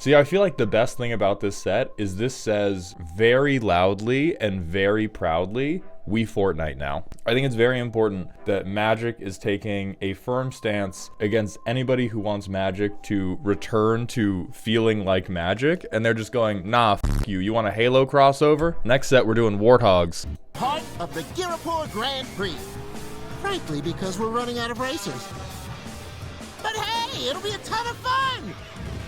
See, I feel like the best thing about this set is this says very loudly and very proudly, we Fortnite now. I think it's very important that Magic is taking a firm stance against anybody who wants Magic to return to feeling like Magic, and they're just going, nah, f you. You want a Halo crossover? Next set, we're doing Warthogs. Part of the Girapur Grand Prix. Frankly, because we're running out of racers. But hey, it'll be a ton of fun!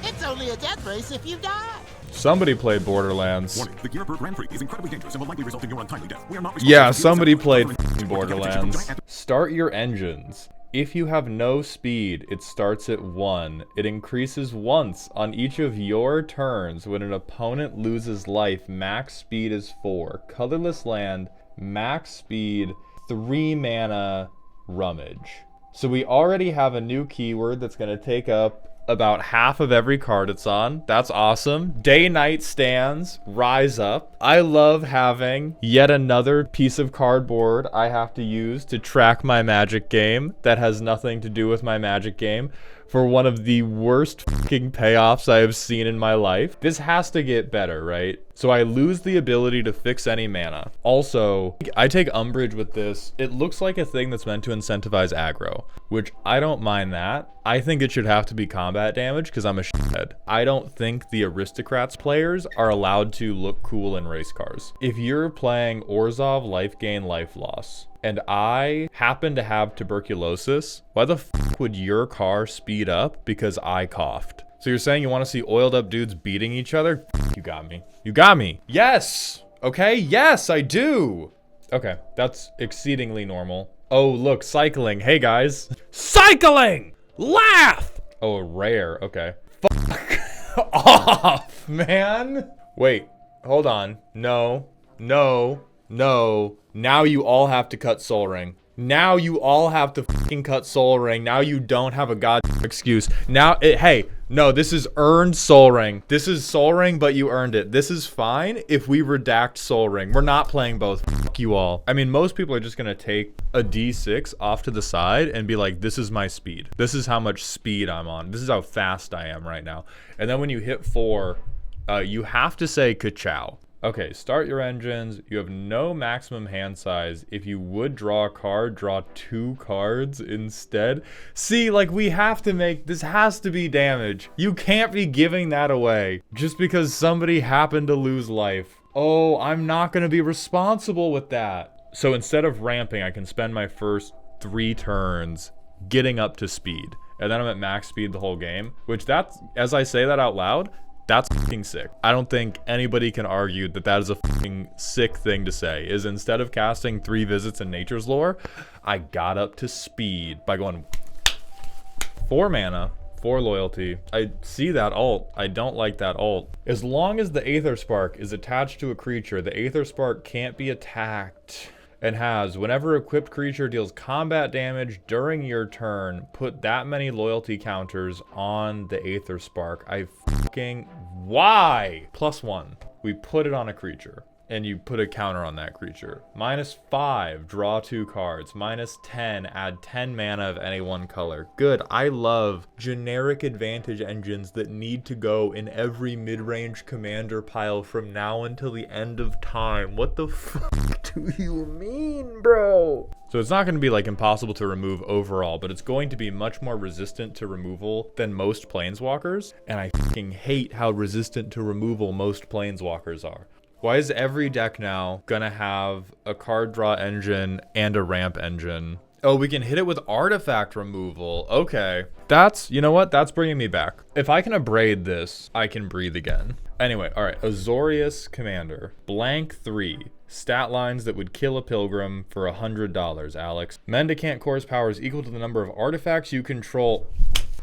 It's only a death race if you die. Somebody played Borderlands. Warning, the Girapur Grand Prix is incredibly dangerous and will likely result in your untimely death. We are not responsible. Yeah, somebody played Borderlands. Start your engines. If you have no speed, it starts at 1. It increases once on each of your turns when an opponent loses life. Max speed is 4. Colorless land, max speed, 3 mana, rummage. So we already have a new keyword that's going to take up about half of every card it's on. That's awesome. Day-night stands, rise up. I love having yet another piece of cardboard I have to use to track my Magic game that has nothing to do with my Magic game for one of the worst fucking payoffs I have seen in my life. This has to get better, right? So I lose the ability to fix any mana. Also, I take umbrage with this. It looks like a thing that's meant to incentivize aggro, which I don't mind that. I think it should have to be combat damage because I'm a shithead. I don't think the Aristocrats players are allowed to look cool in race cars. If you're playing Orzhov life gain, life loss, and I happen to have tuberculosis, why the fuck would your car speed up because I coughed? So you're saying you want to see oiled up dudes beating each other? You got me. You got me. Yes. Okay. Yes, I do. Okay. That's exceedingly normal. Oh, look, cycling. Hey, guys. Cycling! Laugh! Oh, rare. Okay. Fuck off, man. Wait. Hold on. No. No. No. Now you all have to cut Soul Ring. Now you all have to fucking cut Soul Ring. Now you don't have a goddamn excuse. Now, hey, no, this is earned Soul Ring. This is Soul Ring, but you earned it. This is fine if we redact Soul Ring. We're not playing both. Fuck you all. I mean, most people are just gonna take a D6 off to the side and be like, this is my speed. This is how much speed I'm on. This is how fast I am right now. And then when you hit 4, you have to say ka-chow. Okay, start your engines. You have no maximum hand size. If you would draw a card, draw 2 cards instead. See, like, we have to make, this has to be damage. You can't be giving that away just because somebody happened to lose life. Oh, I'm not gonna be responsible with that. So instead of ramping, I can spend my first 3 turns getting up to speed. And then I'm at max speed the whole game, which that's, as I say that out loud, that's fucking sick. I don't think anybody can argue that that is a fucking sick thing to say, is instead of casting 3 visits in Nature's Lore, I got up to speed by going 4 mana, 4 loyalty. I see that ult. I don't like that ult. As long as the Aether Spark is attached to a creature, the Aether Spark can't be attacked. And has, whenever equipped creature deals combat damage during your turn, put that many loyalty counters on the Aether Spark. I fucking, why? +1, we put it on a creature, and you put a counter on that creature. -5, draw 2 cards. -10, add 10 mana of any one color. Good, I love generic advantage engines that need to go in every mid-range commander pile from now until the end of time. What the fuck do you mean, bro? So it's not going to be like impossible to remove overall, but it's going to be much more resistant to removal than most planeswalkers. And I fucking hate how resistant to removal most planeswalkers are. Why is every deck now gonna have a card draw engine and a ramp engine? Oh, we can hit it with artifact removal. Okay. That's, you know what? That's bringing me back. If I can abrade this, I can breathe again. Anyway, all right. Azorius Commander. Blank 3. Stat lines that would kill a pilgrim for $100, Alex. Mendicant Core's power is equal to the number of artifacts you control.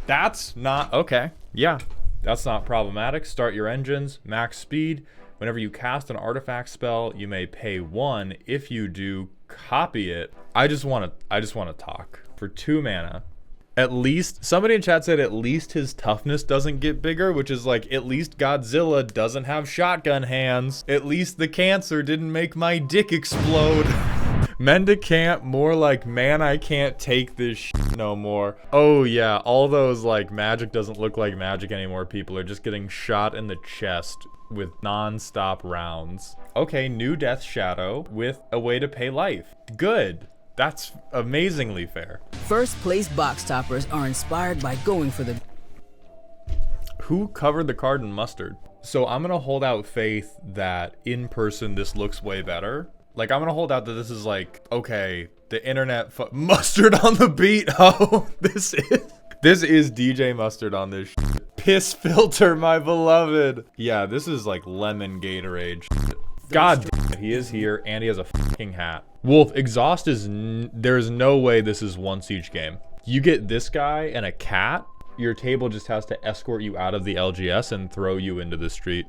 That's not, okay. Yeah, that's not problematic. Start your engines, max speed. Whenever you cast an artifact spell, you may pay 1. If you do, copy it. I just want to talk. For 2 mana. At least, somebody in chat said at least his toughness doesn't get bigger, which is like, at least Godzilla doesn't have shotgun hands. At least the cancer didn't make my dick explode. Mendicant, more like, man, I can't take this shit no more. Oh yeah, all those like magic doesn't look like magic anymore people are just getting shot in the chest with non-stop rounds. Okay, new Death Shadow with a way to pay life. Good. That's amazingly fair. First place box toppers are inspired by going for the... Who covered the card in mustard? So I'm gonna hold out faith that in person this looks way better. Like, I'm gonna hold out that this is like, okay, the internet mustard on the beat. Oh, this is DJ Mustard on this shit. Piss filter, my beloved. Yeah, this is like lemon Gatorade shit. God damn it, he is here and he has a fucking hat. Wolf, exhaust is, there's no way this is once each game. You get this guy and a cat, your table just has to escort you out of the LGS and throw you into the street.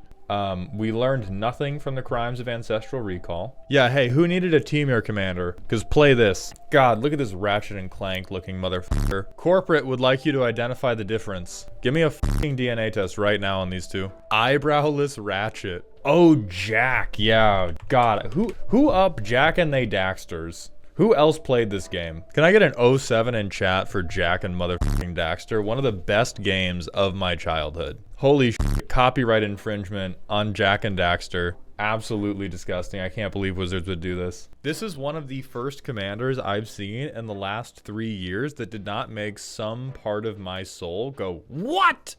We learned nothing from the crimes of Ancestral Recall. Yeah, hey, who needed a team air commander? Because play this. God, look at this Ratchet and Clank looking motherfucker. Corporate would like you to identify the difference. Give me a fucking DNA test right now on these two. Eyebrowless Ratchet. Oh, Jack, yeah. God, who up Jack and they Daxters? Who else played this game? Can I get an 07 in chat for Jack and motherfucking Daxter? One of the best games of my childhood. Holy shit, copyright infringement on Jack and Daxter. Absolutely disgusting. I can't believe Wizards would do this. This is one of the first commanders I've seen in the last 3 years that did not make some part of my soul go, what?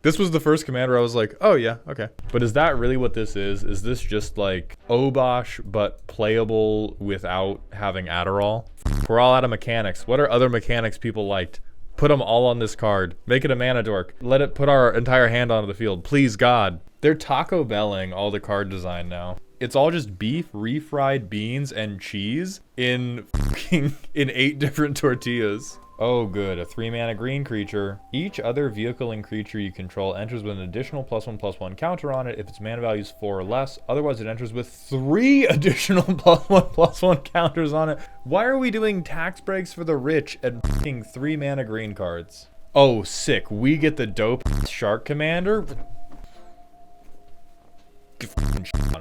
This was the first commander I was like, oh yeah, okay. But is that really what this is? Is this just like Obosh, but playable without having Adderall? We're all out of mechanics. What are other mechanics people liked? Put them all on this card. Make it a mana dork. Let it put our entire hand onto the field. Please, God. They're Taco Belling all the card design now. It's all just beef, refried beans, and cheese in 8 different tortillas. Oh good, a 3-mana green creature. Each other vehicle and creature you control enters with an additional +1/+1 counter on it if its mana value is 4 or less. Otherwise it enters with 3 additional +1/+1 counters on it. Why are we doing tax breaks for the rich and f***ing 3-mana green cards? Oh sick, we get the dope Shark Commander?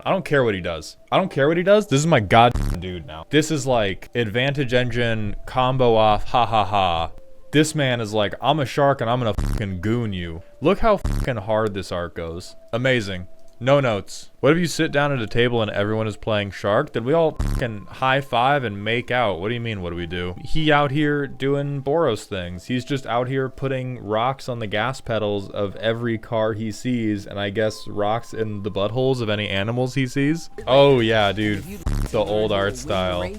I don't care what he does. I don't care what he does. This is my goddamn dude now. This is like advantage engine combo off, ha ha ha. This man is like, I'm a shark and I'm gonna fucking goon you. Look how fucking hard this art goes. Amazing. No notes. What if you sit down at a table and everyone is playing shark? Then we all fucking high five and make out. What do you mean, what do we do? He out here doing Boros things. He's just out here putting rocks on the gas pedals of every car he sees, and I guess rocks in the buttholes of any animals he sees. Oh yeah, dude. The old art style.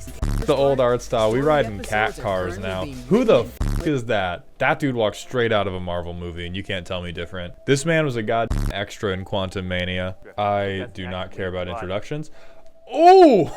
The old art style. We riding cat cars now. Who the fuck is that? That dude walks straight out of a Marvel movie, and you can't tell me different. This man was a goddamn extra in Quantum Mania. I do not care about introductions. Oh!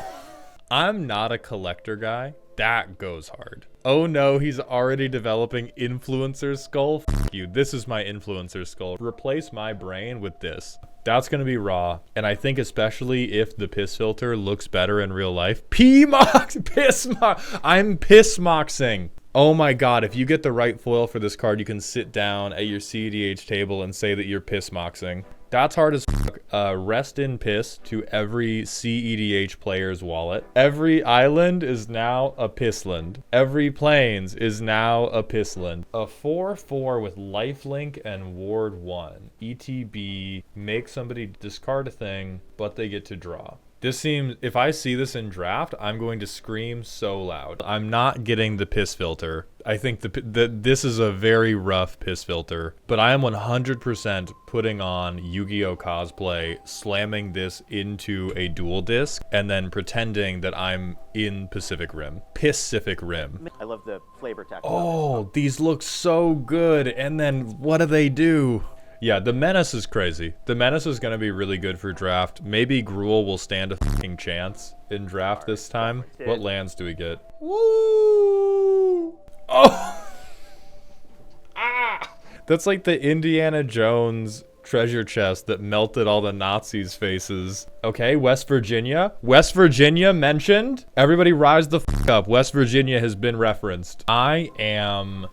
I'm not a collector guy. That goes hard. Oh no, he's already developing Influencer Skull. F you, this is my Influencer Skull. Replace my brain with this. That's gonna be raw. And I think especially if the piss filter looks better in real life. P-mox! Piss-mox! I'm piss-moxing. Oh my god, if you get the right foil for this card, you can sit down at your CEDH table and say that you're piss-moxing. That's hard as fuck. Rest in piss to every CEDH player's wallet. Every island is now a pissland. Every plains is now a pissland. A 4/4 with lifelink and ward 1. ETB, make somebody discard a thing, but they get to draw. This seems, if I see this in draft, I'm going to scream so loud. I'm not getting the piss filter. I think this is a very rough piss filter, but I am 100% putting on Yu-Gi-Oh! Cosplay, slamming this into a dual disc, and then pretending that I'm in Pacific Rim. Pacific Rim. I love the flavor text. Oh, these look so good, and then what do? Yeah, the Menace is crazy. The Menace is going to be really good for draft. Maybe Gruul will stand a fucking chance in draft this time. What lands do we get? Woo! Oh! Ah! That's like the Indiana Jones treasure chest that melted all the Nazis' faces. Okay, West Virginia. West Virginia mentioned. Everybody rise the fuck up. West Virginia has been referenced. I am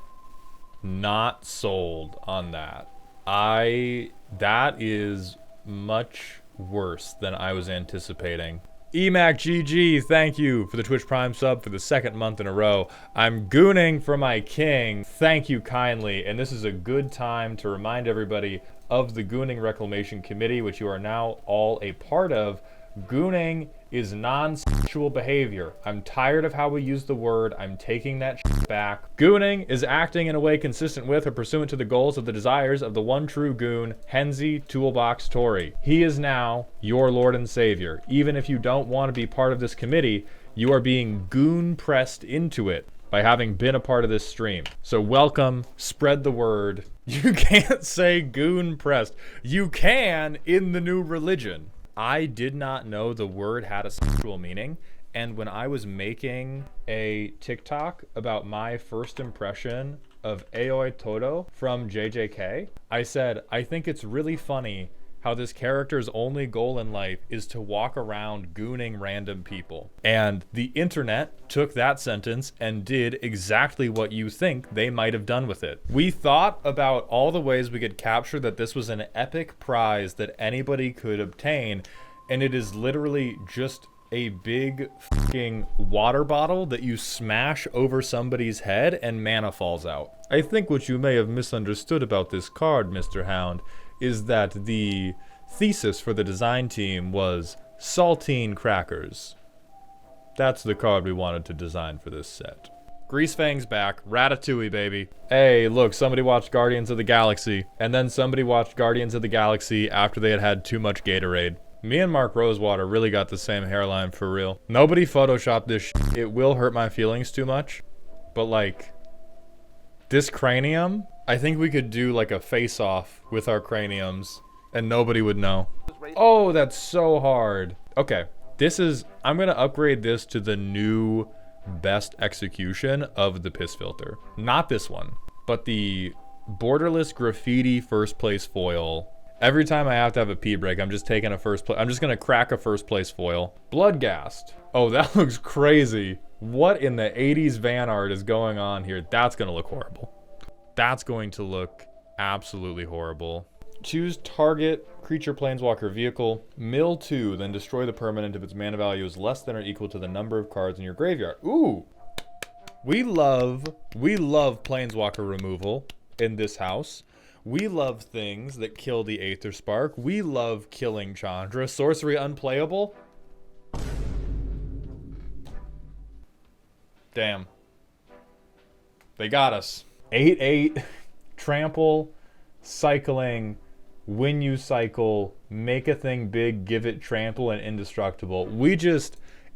not sold on that. That is much worse than I was anticipating. Emac GG, thank you for the Twitch Prime sub for the second month in a row. I'm gooning for my king. Thank you kindly. And this is a good time to remind everybody of the Gooning Reclamation Committee, which you are now all a part of. Gooning is non-sexual behavior. I'm tired of how we use the word. I'm taking that shit back. Gooning is acting in a way consistent with or pursuant to the goals of the desires of the one true goon, Henzi Toolbox Tori. He is now your Lord and Savior. Even if you don't want to be part of this committee, you are being goon pressed into it by having been a part of this stream. So welcome, spread the word. You can't say goon pressed. You can in the new religion. I did not know the word had a sexual meaning, and when I was making a TikTok about my first impression of Aoi Todo from JJK, I said, I think it's really funny how this character's only goal in life is to walk around gooning random people. And the internet took that sentence and did exactly what you think they might have done with it. We thought about all the ways we could capture that this was an epic prize that anybody could obtain, and it is literally just a big fucking water bottle that you smash over somebody's head and mana falls out. I think what you may have misunderstood about this card, Mr. Hound, is that the thesis for the design team was saltine crackers. That's the card we wanted to design for this set. Greasefang's back. Ratatouille, baby. Hey, look, somebody watched Guardians of the Galaxy, and then somebody watched Guardians of the Galaxy after they had had too much Gatorade. Me and Mark Rosewater really got the same hairline for real. Nobody photoshopped this shit. It will hurt my feelings too much, but like, this cranium, I think we could do like a face-off with our craniums and nobody would know. Oh, that's so hard. Okay, I'm gonna upgrade this to the new best execution of the piss filter. Not this one, but the borderless graffiti first place foil. Every time I have to have a pee break, I'm just taking a first place. I'm just gonna crack a first place foil. Bloodghast. Oh, that looks crazy. What in the 80s van art is going on here? That's gonna look horrible. That's going to look absolutely horrible. Choose target creature planeswalker vehicle. Mill 2, then destroy the permanent if its mana value is less than or equal to the number of cards in your graveyard. Ooh! We love planeswalker removal in this house. We love things that kill the Aether Spark. We love killing Chandra. Sorcery unplayable. Damn. They got us. 8/8, trample, cycling, when you cycle, make a thing big, give it trample and indestructible.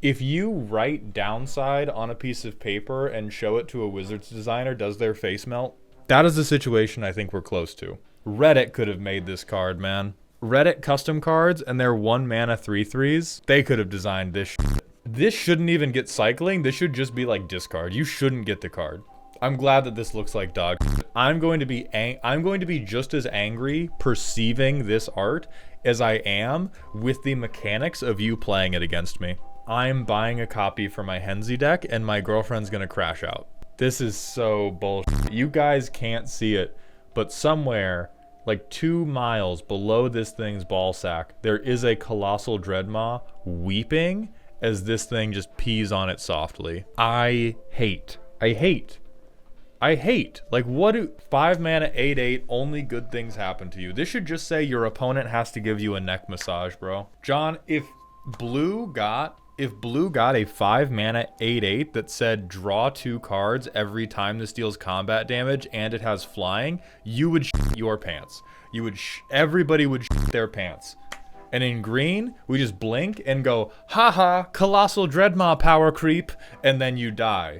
If you write downside on a piece of paper and show it to a wizard's designer, does their face melt? That is the situation I think we're close to. Reddit could have made this card, man. Reddit custom cards and their 1 mana 3/3s, they could have designed this shit. This shouldn't even get cycling. This should just be like discard. You shouldn't get the card. I'm glad that this looks like dog shit. I'm going to be just as angry perceiving this art as I am with the mechanics of you playing it against me. I'm buying a copy for my Henzi deck and my girlfriend's gonna crash out. This is so bullshit. You guys can't see it, but somewhere like 2 miles below this thing's ball sack, there is a colossal dreadmaw weeping as this thing just pees on it softly. I hate. Like, what do 5 mana 8/8 only good things happen to you? This should just say your opponent has to give you a neck massage, bro. John, if blue got a 5 mana 8/8 that said draw 2 cards every time this deals combat damage and it has flying, you would shit your pants. Everybody would shit their pants. And in green, we just blink and go, haha, colossal dreadmaw power creep, and then you die.